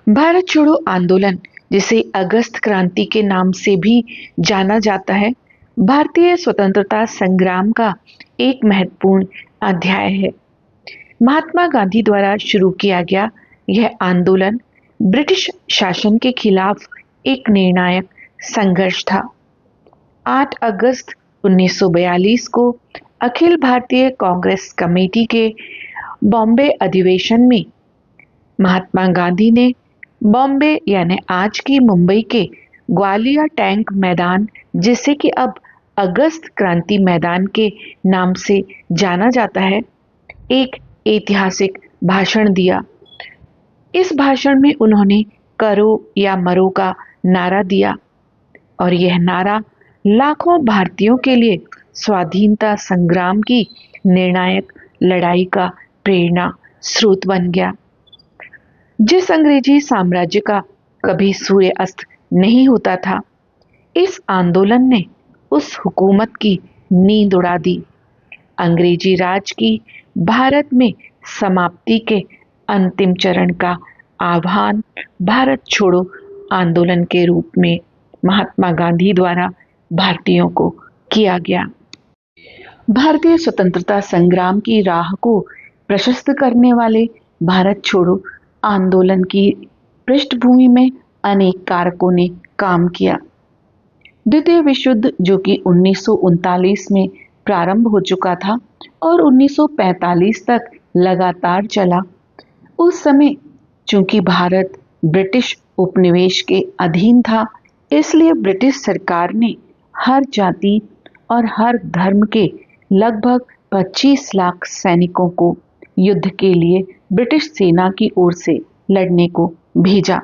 भारत छोड़ो आंदोलन, जिसे अगस्त क्रांति के नाम से भी जाना जाता है, भारतीय स्वतंत्रता संग्राम का एक महत्वपूर्ण अध्याय है। महात्मा गांधी द्वारा शुरू किया गया यह आंदोलन ब्रिटिश शासन के खिलाफ एक निर्णायक संघर्ष था। 8 अगस्त 1942 को अखिल भारतीय कांग्रेस कमेटी के बॉम्बे अधिवेशन में महात्मा गांधी ने बॉम्बे यानी आज की मुंबई के ग्वालियर टैंक मैदान, जिसे कि अब अगस्त क्रांति मैदान के नाम से जाना जाता है, एक ऐतिहासिक भाषण दिया। इस भाषण में उन्होंने करो या मरो का नारा दिया और यह नारा लाखों भारतीयों के लिए स्वाधीनता संग्राम की निर्णायक लड़ाई का प्रेरणा स्रोत बन गया। जिस अंग्रेजी साम्राज्य का कभी सूर्य अस्त नहीं होता था, इस आंदोलन ने उस हुकूमत की नींद उड़ा दी। अंग्रेजी राज की भारत में समाप्ति के अंतिम चरण का आह्वान भारत छोड़ो आंदोलन के रूप में महात्मा गांधी द्वारा भारतीयों को किया गया। भारतीय स्वतंत्रता संग्राम की राह को प्रशस्त करने वाले भारत छोड़ो आंदोलन की पृष्ठभूमि में अनेक कारकों ने काम किया। द्वितीय विश्व युद्ध, जो कि 1939 में प्रारंभ हो चुका था और 1945 तक लगातार चला, उस समय चूंकि भारत ब्रिटिश उपनिवेश के अधीन था, इसलिए ब्रिटिश सरकार ने हर जाति और हर धर्म के लगभग 25 लाख सैनिकों को युद्ध के लिए ब्रिटिश सेना की ओर से लड़ने को भेजा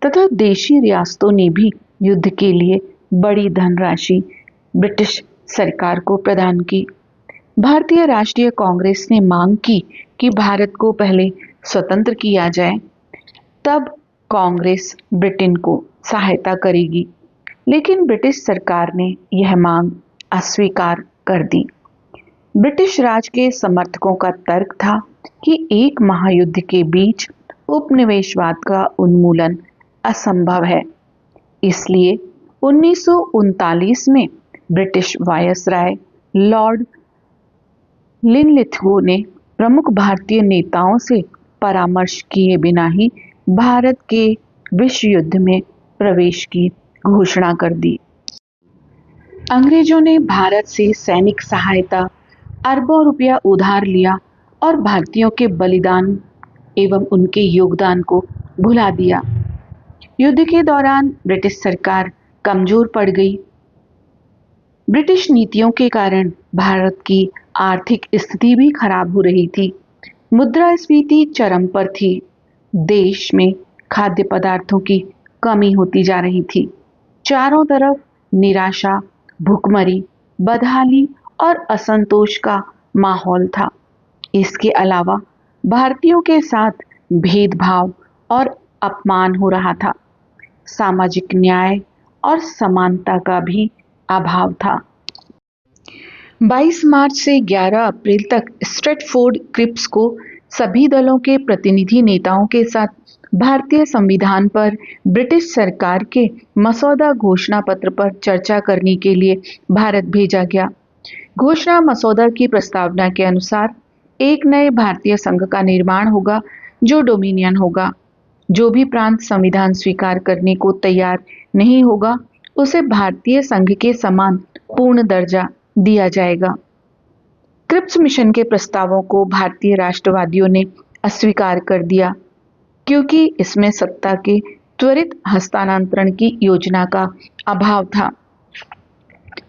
तथा देशी रियासतों ने भी युद्ध के लिए बड़ी धनराशि ब्रिटिश सरकार को प्रदान की। भारतीय राष्ट्रीय कांग्रेस ने मांग की कि भारत को पहले स्वतंत्र किया जाए, तब कांग्रेस ब्रिटेन को सहायता करेगी, लेकिन ब्रिटिश सरकार ने यह मांग अस्वीकार कर दी। ब्रिटिश राज के समर्थकों का तर्क था कि एक महायुद्ध के बीच उपनिवेशवाद का उन्मूलन असंभव है। इसलिए 1939 में ब्रिटिश वायसराय लॉर्ड लिनलिथगो ने प्रमुख भारतीय नेताओं से परामर्श किए बिना ही भारत के विश्व युद्ध में प्रवेश की घोषणा कर दी। अंग्रेजों ने भारत से सैनिक सहायता, अरबों रुपया उधार लिया और भारतीयों के बलिदान एवं उनके योगदान को भुला दिया। युद्ध के दौरान ब्रिटिश सरकार कमजोर पड़ गई। ब्रिटिश नीतियों के कारण भारत की आर्थिक स्थिति भी खराब हो रही थी। मुद्रास्फीति चरम पर थी। देश में खाद्य पदार्थों की कमी होती जा रही थी। चारों तरफ निराशा, भुखमरी, बदहाली और असंतोष का माहौल था। इसके अलावा भारतीयों के साथ भेदभाव और अपमान हो रहा था। सामाजिक न्याय और समानता का भी अभाव था। 22 मार्च से 11 अप्रैल तक स्ट्रैटफोर्ड क्रिप्स को सभी दलों के प्रतिनिधि नेताओं के साथ भारतीय संविधान पर ब्रिटिश सरकार के मसौदा घोषणा पत्र पर चर्चा करने के लिए भारत भेजा गया। घोषणा मसौदा की प्रस्तावना के अनुसार एक नए भारतीय संघ का निर्माण होगा, जो डोमिनियन होगा। जो भी प्रांत संविधान स्वीकार करने को तैयार नहीं होगा, उसे भारतीय संघ के समान पूर्ण दर्जा दिया जाएगा। क्रिप्स मिशन के प्रस्तावों को भारतीय राष्ट्रवादियों ने अस्वीकार कर दिया, क्योंकि इसमें सत्ता के त्वरित हस्तांतरण की योजना का अभाव था।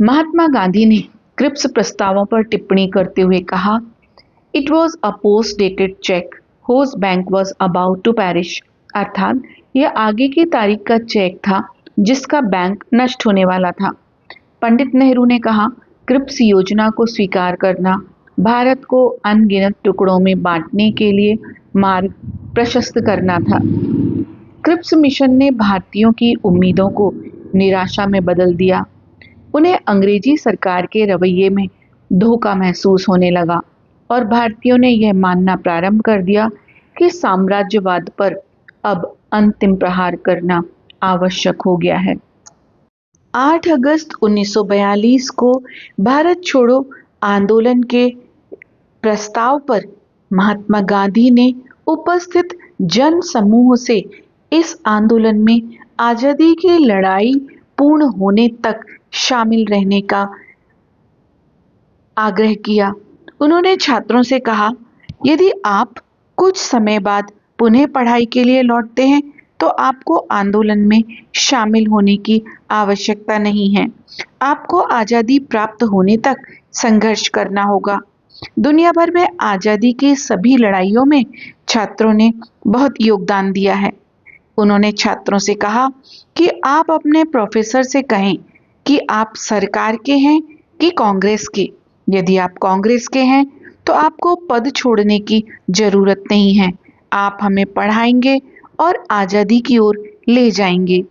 महात्मा गांधी ने क्रिप्स प्रस्तावों पर टिप्पणी करते हुए कहा, it was a post dated cheque whose bank was about to perish, अर्थात यह आगे की तारीख का चेक था जिसका बैंक नष्ट होने वाला था। पंडित नेहरू ने कहा, क्रिप्स योजना को स्वीकार करना भारत को अनगिनत टुकड़ों में बांटने के लिए मार्ग प्रशस्त करना था। क्रिप्स मिशन ने भारतीयों की उम्मीदों को निराशा में बदल दिया। उन्हें अंग्रेजी सरकार के रवैये में धोखा महसूस होने लगा और भारतीयों ने यह मानना प्रारंभ कर दिया कि साम्राज्यवाद पर अब अंतिम प्रहार करना आवश्यक हो गया है। 8 अगस्त 1942 को भारत छोड़ो आंदोलन के प्रस्ताव पर महात्मा गांधी ने उपस्थित जन समूह से इस आंदोलन में आजादी की लड़ाई पूर्ण होने तक शामिल रहने का आग्रह किया। उन्होंने छात्रों से कहा, यदि आप कुछ समय बाद पुनः पढ़ाई के लिए लौटते हैं तो आपको आंदोलन में शामिल होने की आवश्यकता नहीं है। आपको आजादी प्राप्त होने तक संघर्ष करना होगा। दुनिया भर में आजादी की सभी लड़ाइयों में छात्रों ने बहुत योगदान दिया है। उन्होंने छात्रों से कहा कि आप अपने प्रोफेसर से कहें कि आप सरकार के हैं कि कांग्रेस के। यदि आप कांग्रेस के हैं तो आपको पद छोड़ने की जरूरत नहीं है। आप हमें पढ़ाएंगे और आजादी की ओर ले जाएंगे।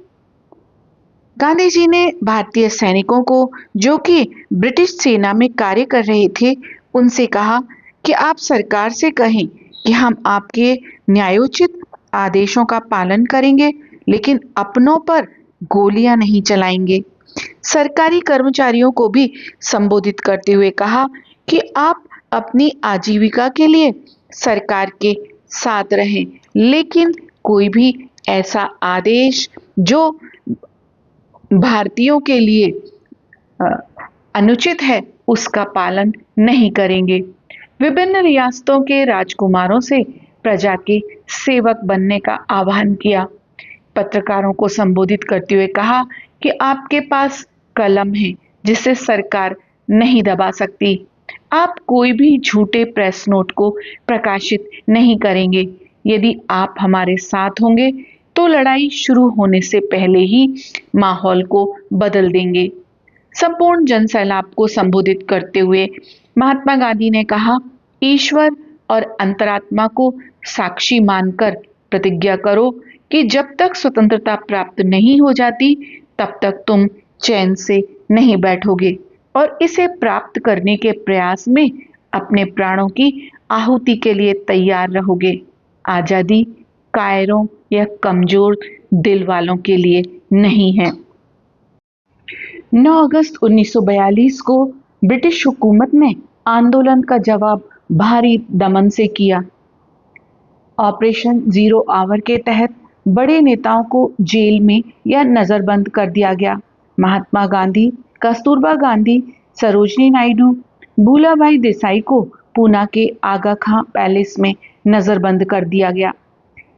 गांधी जी ने भारतीय सैनिकों को, जो कि ब्रिटिश सेना में कार्य कर रहे थे, उनसे कहा कि आप सरकार से कहें कि हम आपके न्यायोचित आदेशों का पालन करेंगे, लेकिन अपनों पर गोलियां नहीं चलाएंगे। सरकारी कर्मचारियों को भी संबोधित करते हुए कहा कि आप अपनी आजीविका के लिए सरकार के साथ रहें, लेकिन कोई भी ऐसा आदेश जो भारतीयों के लिए अनुचित है उसका पालन नहीं करेंगे। विभिन्न रियासतों के राजकुमारों से प्रजा के सेवक बनने का आह्वान किया। पत्रकारों को संबोधित करते हुए कहा कि आपके पास कलम है जिसे सरकार नहीं दबा सकती। आप कोई भी झूठे प्रेस नोट को प्रकाशित नहीं करेंगे। यदि आप हमारे साथ होंगे तो लड़ाई शुरू होने से पहले ही माहौल को बदल देंगे। संपूर्ण जनसैलाब को संबोधित करते हुए महात्मा गांधी ने कहा, ईश्वर और अंतरात्मा को साक्षी मानकर प्रतिज्ञा करो कि जब तक स्वतंत्रता प्राप्त नहीं हो जाती तब तक तुम चैन से नहीं बैठोगे और इसे प्राप्त करने के प्रयास में अपने प्राणों की आहुति के लिए तैयार रहोगे। आजादी कायरों या कमजोर दिल वालों के लिए नहीं है। 9 अगस्त 1942 को ब्रिटिश हुकूमत ने आंदोलन का जवाब भारी दमन से किया। ऑपरेशन जीरो आवर के तहत बड़े नेताओं को जेल में या नजरबंद कर दिया गया। महात्मा गांधी, कस्तूरबा गांधी, सरोजिनी नायडू, भूलाभाई देसाई को पूना के आगा खां पैलेस में नजरबंद कर दिया गया।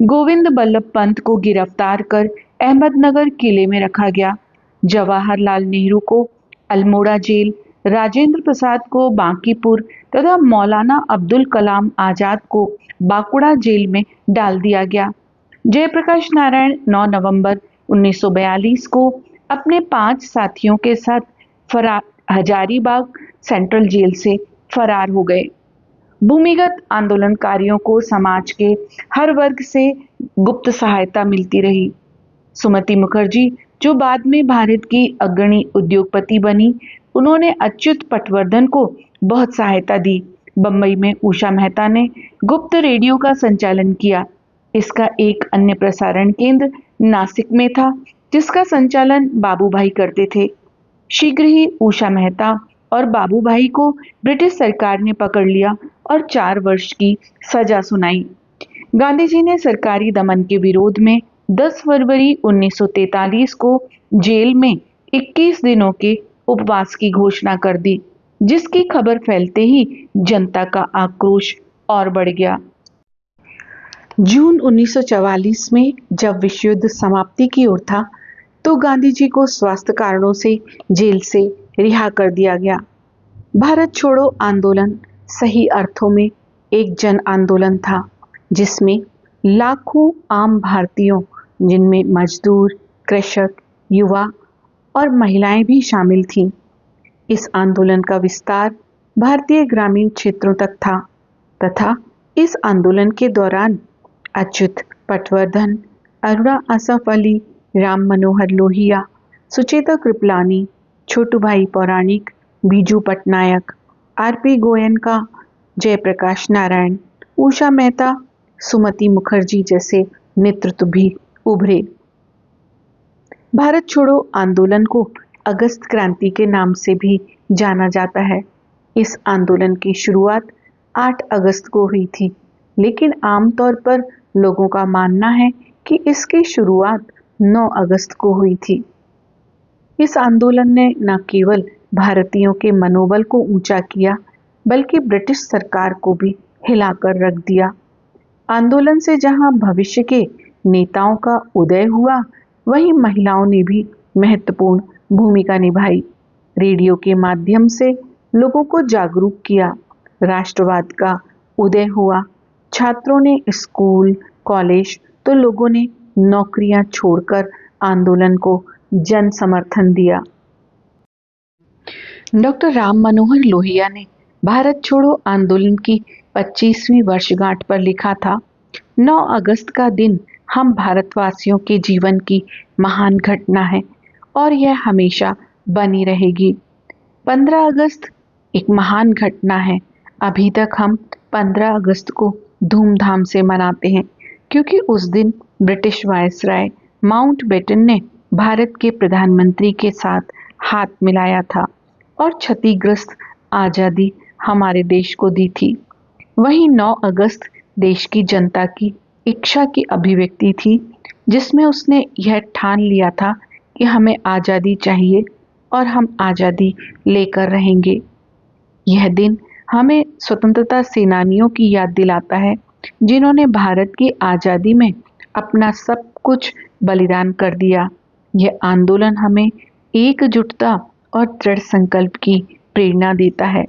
गोविंद बल्लभ पंत को गिरफ्तार कर अहमदनगर किले में रखा गया। जवाहरलाल नेहरू को अल्मोड़ा जेल, राजेंद्र प्रसाद को बांकीपुर तथा मौलाना अब्दुल कलाम आजाद को बांकुड़ा जेल में डाल दिया गया। जयप्रकाश नारायण 9 नवंबर 1942 को अपने 5 साथियों के साथ हजारीबाग सेंट्रल जेल से फरार हो गए। भूमिगत आंदोलनकारियों को समाज के हर वर्ग से गुप्त सहायता मिलती रही। सुमति मुखर्जी, जो बाद में भारत की अग्रणी उद्योगपति बनी, उन्होंने अच्युत पटवर्धन को बहुत सहायता दी। बम्बई में उषा मेहता ने गुप्त रेडियो का संचालन किया। इसका एक अन्य प्रसारण केंद्र नासिक में था, जिसका संचालन बाबूभाई करते थे। शीघ्र ही उषा मेहता और बाबूभाई को ब्रिटिश सरकार ने पकड़ लिया और 4 वर्ष की सजा सुनाई। गांधी जी ने सरकारी दमन के विरोध में 10 फरवरी 1943 को जेल में 21 दिनों के उपवास की घोषणा कर दी, जिसकी खबर फैलते ही जनता का आक्रोश और बढ़ गया। जून 1944 में जब विश्व युद्ध समाप्ति की ओर था, तो गांधी जी को स्वास्थ्य कारणों से जेल से रिहा कर दिया गया। भारत छोड़ो आंदोलन सही अर्थों में एक जन आंदोलन था, जिसमें लाखों आम भारतीयों, जिनमें मजदूर, कृषक, युवा और महिलाएं भी शामिल थीं। इस आंदोलन का विस्तार भारतीय ग्रामीण क्षेत्रों तक था तथा इस आंदोलन के दौरान अच्युत पटवर्धन, अरुणा असफ अली, राम मनोहर लोहिया, सुचेता कृपलानी, छोटू भाई पौराणिक, बीजू पटनायक, आरपी गोयनका, जयप्रकाश नारायण, उषा मेहता, सुमति मुखर्जी जैसे नेतृत्व भी उभरे। भारत छोड़ो आंदोलन को अगस्त क्रांति के नाम से भी जाना जाता है। इस आंदोलन की शुरुआत 8 अगस्त को हुई थी, लेकिन आमतौर पर लोगों का मानना है कि इसकी शुरुआत 9 अगस्त को हुई थी। इस आंदोलन ने न केवल भारतीयों के मनोबल को ऊंचा किया, बल्कि ब्रिटिश सरकार को भी हिलाकर रख दिया। आंदोलन से जहां भविष्य के नेताओं का उदय हुआ, वहीं महिलाओं ने भी महत्वपूर्ण भूमिका निभाई। रेडियो के माध्यम से लोगों को जागरूक किया, राष्ट्रवाद का उदय हुआ। छात्रों ने स्कूल, कॉलेज, तो लोगों ने नौकरियां छोड़कर आंदोलन को जन समर्थन दिया। डॉक्टर राम मनोहर लोहिया ने भारत छोड़ो आंदोलन की 25वीं वर्षगांठ पर लिखा था, 9 अगस्त का दिन हम भारतवासियों के जीवन की महान घटना है और यह हमेशा बनी रहेगी। 15 अगस्त एक महान घटना है। अभी तक हम 15 अगस्त को धूमधाम से मनाते हैं, क्योंकि उस दिन ब्रिटिश वायसराय माउंटबेटन ने भारत के प्रधानमंत्री के साथ हाथ मिलाया था और क्षतिग्रस्त आज़ादी हमारे देश को दी थी। वहीं 9 अगस्त देश की जनता की इच्छा की अभिव्यक्ति थी, जिसमें उसने यह ठान लिया था कि हमें आज़ादी चाहिए और हम आज़ादी लेकर रहेंगे। यह दिन हमें स्वतंत्रता सेनानियों की याद दिलाता है, जिन्होंने भारत की आज़ादी में अपना सब कुछ बलिदान कर दिया। यह आंदोलन हमें एकजुटता और दृढ़ संकल्प की प्रेरणा देता है।